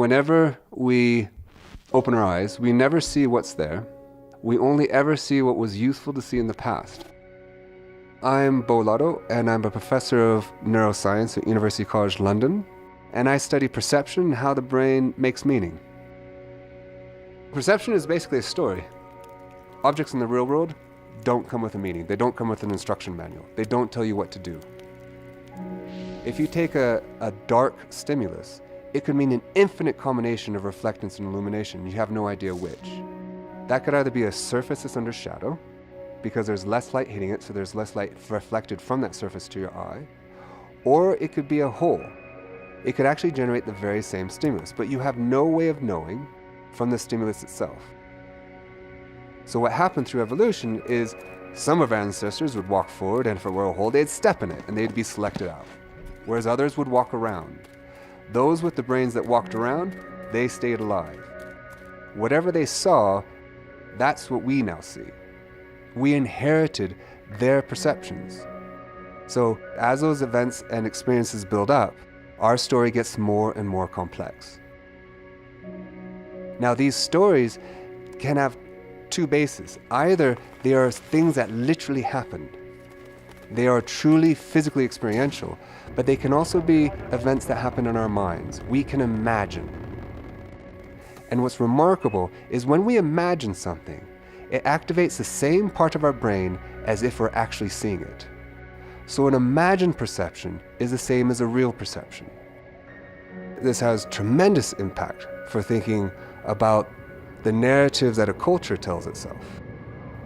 Whenever we open our eyes, we never see what's there. We only ever see what was useful to see in the past. I'm Bo Lotto, and I'm a professor of neuroscience at University College London, and I study perception and how the brain makes meaning. Perception is basically a story. Objects in the real world don't come with a meaning. They don't come with an instruction manual. They don't tell you what to do. If you take a dark stimulus, it could mean an infinite combination of reflectance and illumination. You have no idea which. That could either be a surface that's under shadow, because there's less light hitting it, so there's less light reflected from that surface to your eye, or it could be a hole. It could actually generate the very same stimulus, but you have no way of knowing from the stimulus itself. So what happened through evolution is some of our ancestors would walk forward, and if it were a hole, they'd step in it, and they'd be selected out, whereas others would walk around. Those with the brains that walked around, they stayed alive. Whatever they saw, that's what we now see. We inherited their perceptions. So as those events and experiences build up, our story gets more and more complex. Now, these stories can have two bases. Either they are things that literally happened. They are truly physically experiential, but they can also be events that happen in our minds. We can imagine. And what's remarkable is when we imagine something, it activates the same part of our brain as if we're actually seeing it. So an imagined perception is the same as a real perception. This has tremendous impact for thinking about the narratives that a culture tells itself.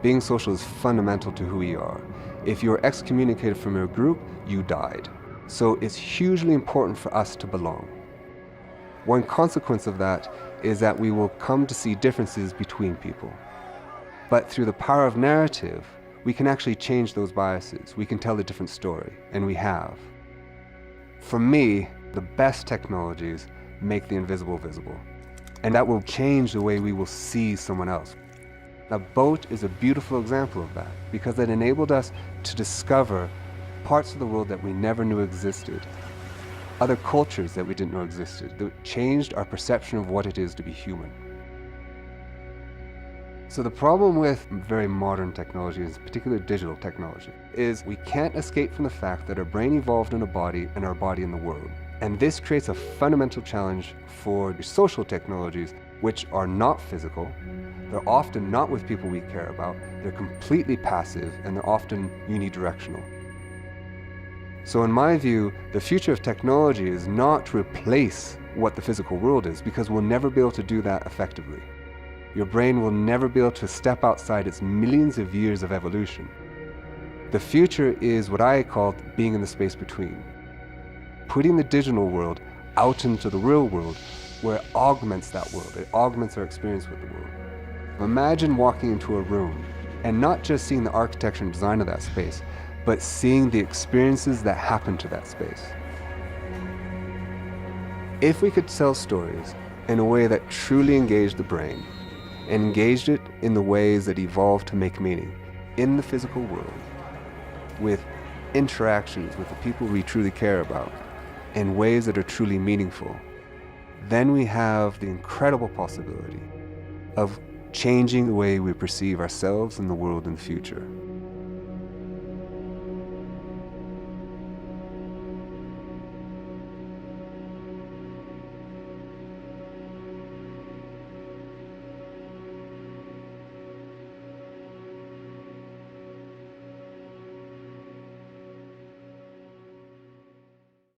Being social is fundamental to who we are. If you are excommunicated from your group, you died. So it's hugely important for us to belong. One consequence of that is that we will come to see differences between people. But through the power of narrative, we can actually change those biases. We can tell a different story, and we have. For me, the best technologies make the invisible visible. And that will change the way we will see someone else. Now, boat is a beautiful example of that, because it enabled us to discover parts of the world that we never knew existed, other cultures that we didn't know existed, that changed our perception of what it is to be human. So the problem with very modern technology, in particular digital technology, is we can't escape from the fact that our brain evolved in a body and our body in the world. And this creates a fundamental challenge for social technologies, which are not physical. They're often not with people we care about. They're completely passive, and they're often unidirectional. So in my view, the future of technology is not to replace what the physical world is, because we'll never be able to do that effectively. Your brain will never be able to step outside its millions of years of evolution. The future is what I call being in the space between. Putting the digital world out into the real world, where it augments that world. It augments our experience with the world. Imagine walking into a room and not just seeing the architecture and design of that space, but seeing the experiences that happen to that space. If we could tell stories in a way that truly engaged the brain, and engaged it in the ways that evolved to make meaning in the physical world, with interactions with the people we truly care about, in ways that are truly meaningful, then we have the incredible possibility of changing the way we perceive ourselves and the world in the future.